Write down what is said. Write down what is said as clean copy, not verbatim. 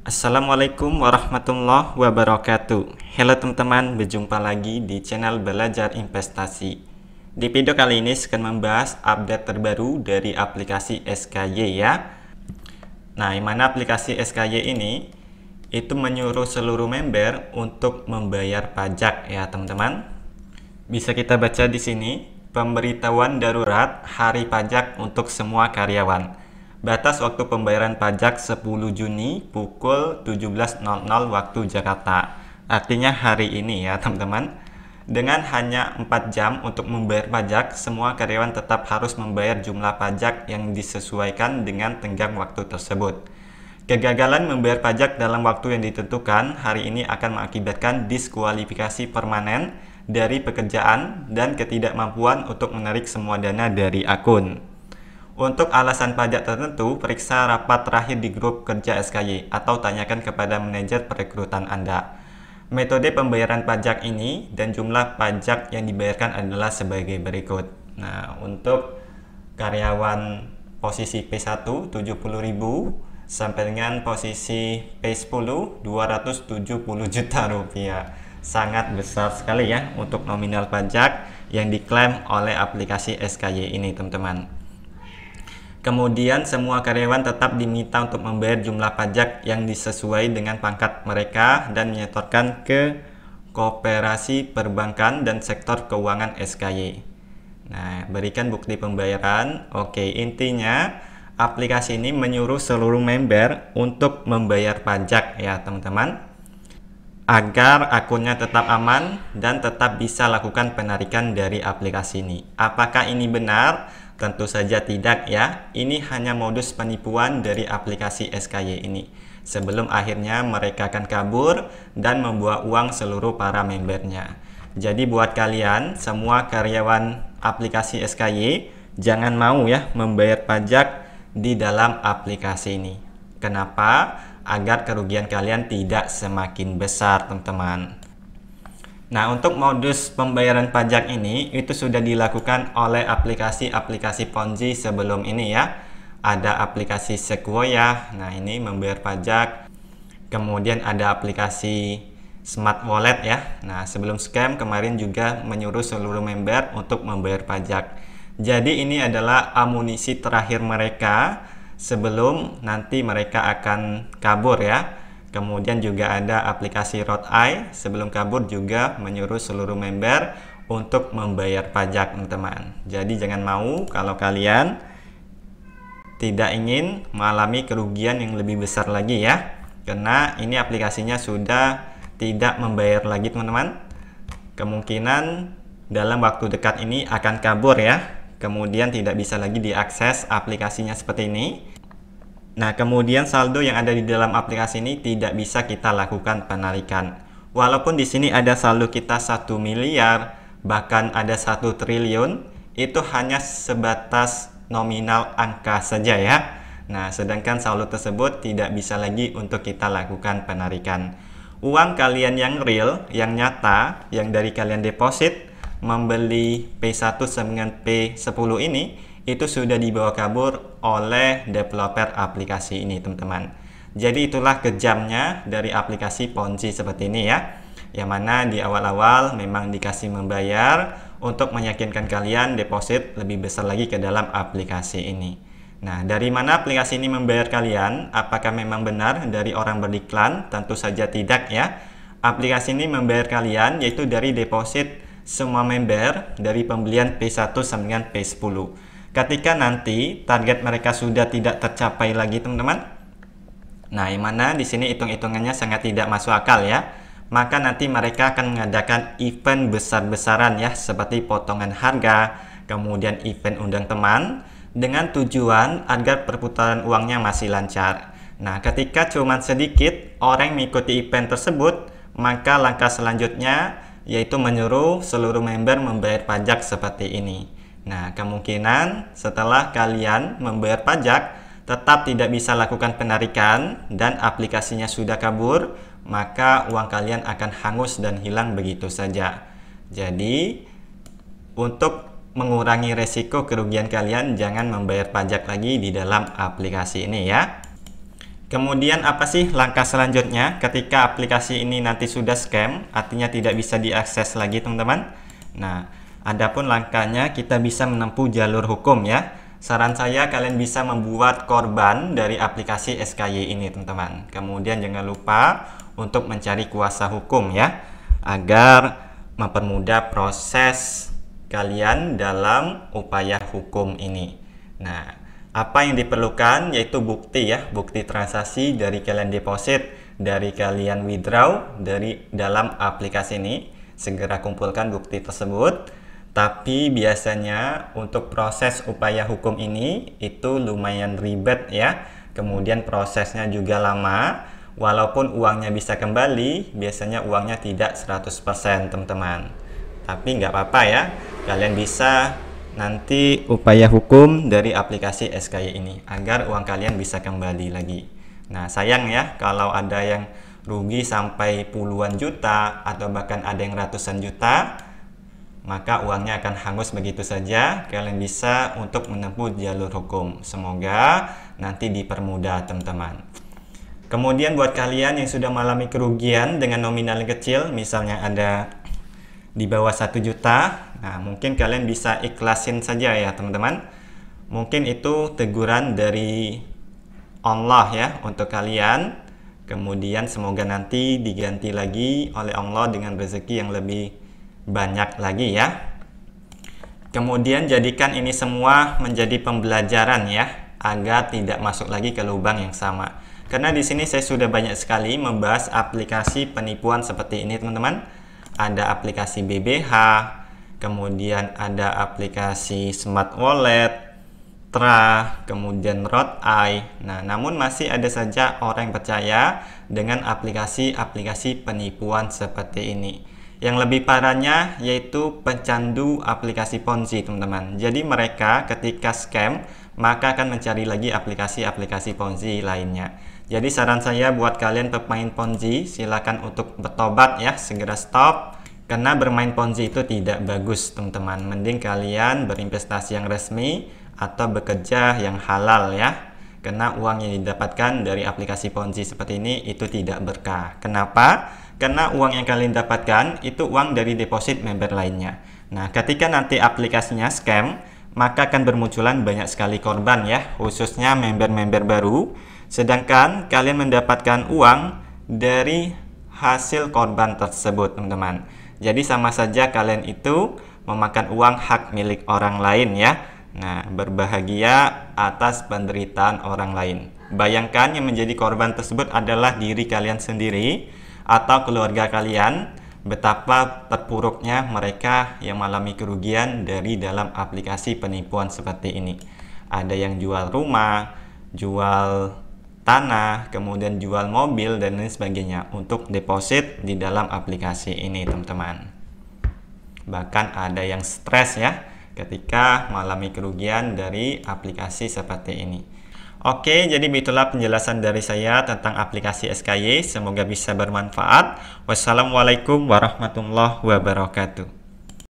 Assalamualaikum warahmatullahi wabarakatuh. Halo teman-teman, berjumpa lagi di channel Belajar Investasi. Di video kali ini saya akan membahas update terbaru dari aplikasi SKY ya. Nah, yang mana aplikasi SKY ini itu menyuruh seluruh member untuk membayar pajak ya teman-teman. Bisa kita baca di sini, pemberitahuan darurat hari pajak untuk semua karyawan. Batas waktu pembayaran pajak 10 Juni pukul 17.00 waktu Jakarta. Artinya hari ini ya teman-teman. Dengan hanya 4 jam untuk membayar pajak, semua karyawan tetap harus membayar jumlah pajak yang disesuaikan dengan tenggang waktu tersebut. Kegagalan membayar pajak dalam waktu yang ditentukan hari ini akan mengakibatkan diskualifikasi permanen dari pekerjaan dan ketidakmampuan untuk menarik semua dana dari akun. Untuk alasan pajak tertentu, periksa rapat terakhir di grup kerja SKY atau tanyakan kepada manajer perekrutan Anda. Metode pembayaran pajak ini dan jumlah pajak yang dibayarkan adalah sebagai berikut. Nah, untuk karyawan posisi P1 70.000 sampai dengan posisi P10 270 juta rupiah. Sangat besar sekali ya untuk nominal pajak yang diklaim oleh aplikasi SKY ini, teman-teman. Kemudian semua karyawan tetap diminta untuk membayar jumlah pajak yang disesuai dengan pangkat mereka dan menyetorkan ke Koperasi Perbankan dan Sektor Keuangan SKY. Nah, berikan bukti pembayaran. Oke, intinya aplikasi ini menyuruh seluruh member untuk membayar pajak ya teman-teman, agar akunnya tetap aman dan tetap bisa lakukan penarikan dari aplikasi ini. Apakah ini benar? Tentu saja tidak ya. Ini hanya modus penipuan dari aplikasi SKY ini. Sebelum akhirnya mereka akan kabur dan membawa uang seluruh para membernya. Jadi buat kalian semua karyawan aplikasi SKY, jangan mau ya membayar pajak di dalam aplikasi ini. Kenapa? Agar kerugian kalian tidak semakin besar, teman-teman. Nah, untuk modus pembayaran pajak ini itu sudah dilakukan oleh aplikasi-aplikasi Ponzi sebelum ini ya. Ada aplikasi Sequoia, nah ini membayar pajak. Kemudian ada aplikasi Smart Wallet ya. Nah, sebelum scam kemarin juga menyuruh seluruh member untuk membayar pajak. Jadi ini adalah amunisi terakhir mereka sebelum nanti mereka akan kabur ya. Kemudian juga ada aplikasi Rothai, sebelum kabur juga menyuruh seluruh member untuk membayar pajak, teman-teman. Jadi jangan mau kalau kalian tidak ingin mengalami kerugian yang lebih besar lagi ya. Karena ini aplikasinya sudah tidak membayar lagi, teman-teman. Kemungkinan dalam waktu dekat ini akan kabur ya. Kemudian tidak bisa lagi diakses aplikasinya seperti ini. Nah, kemudian saldo yang ada di dalam aplikasi ini tidak bisa kita lakukan penarikan. Walaupun di sini ada saldo kita 1 miliar, bahkan ada 1 triliun, itu hanya sebatas nominal angka saja ya. Nah, sedangkan saldo tersebut tidak bisa lagi untuk kita lakukan penarikan. Uang kalian yang real, yang nyata, yang dari kalian deposit, membeli P1 dengan P10 ini, itu sudah dibawa kabur oleh developer aplikasi ini, teman-teman. Jadi itulah kejamnya dari aplikasi Ponzi seperti ini ya. Yang mana di awal-awal memang dikasih membayar untuk meyakinkan kalian deposit lebih besar lagi ke dalam aplikasi ini. Nah, dari mana aplikasi ini membayar kalian? Apakah memang benar dari orang beriklan? Tentu saja tidak ya. Aplikasi ini membayar kalian yaitu dari deposit semua member dari pembelian P1 dengan P10. Ketika nanti target mereka sudah tidak tercapai lagi, teman-teman. Nah, yang mana di sini hitung-hitungannya sangat tidak masuk akal ya. Maka nanti mereka akan mengadakan event besar-besaran ya, seperti potongan harga, kemudian event undang teman dengan tujuan agar perputaran uangnya masih lancar. Nah, ketika cuma sedikit orang mengikuti event tersebut, maka langkah selanjutnya yaitu menyuruh seluruh member membayar pajak seperti ini. Nah, kemungkinan setelah kalian membayar pajak tetap tidak bisa lakukan penarikan dan aplikasinya sudah kabur, maka uang kalian akan hangus dan hilang begitu saja. Jadi, untuk mengurangi resiko kerugian kalian, jangan membayar pajak lagi di dalam aplikasi ini ya. Kemudian apa sih langkah selanjutnya ketika aplikasi ini nanti sudah scam, artinya tidak bisa diakses lagi teman-teman? Nah, adapun langkahnya kita bisa menempuh jalur hukum ya. Saran saya kalian bisa membuat korban dari aplikasi SKY ini teman-teman. Kemudian jangan lupa untuk mencari kuasa hukum ya, agar mempermudah proses kalian dalam upaya hukum ini. Nah, apa yang diperlukan yaitu bukti ya, bukti transaksi dari kalian deposit, dari kalian withdraw dari dalam aplikasi ini. Segera kumpulkan bukti tersebut. Tapi biasanya untuk proses upaya hukum ini itu lumayan ribet ya. Kemudian prosesnya juga lama. Walaupun uangnya bisa kembali, biasanya uangnya tidak 100% teman-teman. Tapi nggak apa-apa ya, kalian bisa nanti upaya hukum dari aplikasi SKY ini agar uang kalian bisa kembali lagi. Nah, sayang ya kalau ada yang rugi sampai puluhan juta atau bahkan ada yang ratusan juta, maka uangnya akan hangus begitu saja. Kalian bisa untuk menempuh jalur hukum. Semoga nanti dipermudah teman-teman. Kemudian buat kalian yang sudah mengalami kerugian dengan nominal yang kecil, misalnya ada di bawah 1 juta, nah mungkin kalian bisa ikhlasin saja ya teman-teman. Mungkin itu teguran dari Allah ya untuk kalian. Kemudian semoga nanti diganti lagi oleh Allah dengan rezeki yang lebih banyak lagi ya. Kemudian jadikan ini semua menjadi pembelajaran ya, agar tidak masuk lagi ke lubang yang sama. Karena di sini saya sudah banyak sekali membahas aplikasi penipuan seperti ini teman-teman. Ada aplikasi BBH, kemudian ada aplikasi Smart Wallet, Tra, kemudian Roadeye. Nah, namun masih ada saja orang yang percaya dengan aplikasi-aplikasi penipuan seperti ini. Yang lebih parahnya yaitu pecandu aplikasi Ponzi teman-teman. Jadi mereka ketika scam maka akan mencari lagi aplikasi-aplikasi Ponzi lainnya. Jadi saran saya buat kalian pemain Ponzi, silakan untuk bertobat ya, segera stop. Karena bermain Ponzi itu tidak bagus teman-teman. Mending kalian berinvestasi yang resmi atau bekerja yang halal ya. Karena uang yang didapatkan dari aplikasi Ponzi seperti ini itu tidak berkah. Kenapa? Karena uang yang kalian dapatkan itu uang dari deposit member lainnya. Nah, ketika nanti aplikasinya scam, maka akan bermunculan banyak sekali korban ya, khususnya member-member baru. Sedangkan kalian mendapatkan uang dari hasil korban tersebut teman-teman. Jadi sama saja kalian itu memakan uang hak milik orang lain ya. Nah, berbahagia atas penderitaan orang lain. Bayangkan yang menjadi korban tersebut adalah diri kalian sendiri atau keluarga kalian. Betapa terpuruknya mereka yang mengalami kerugian dari dalam aplikasi penipuan seperti ini. Ada yang jual rumah, jual tanah, kemudian jual mobil dan lain sebagainya untuk deposit di dalam aplikasi ini teman-teman. Bahkan ada yang stres ya ketika mengalami kerugian dari aplikasi seperti ini. Oke, jadi itulah penjelasan dari saya tentang aplikasi SKY. Semoga bisa bermanfaat. Wassalamualaikum warahmatullahi wabarakatuh.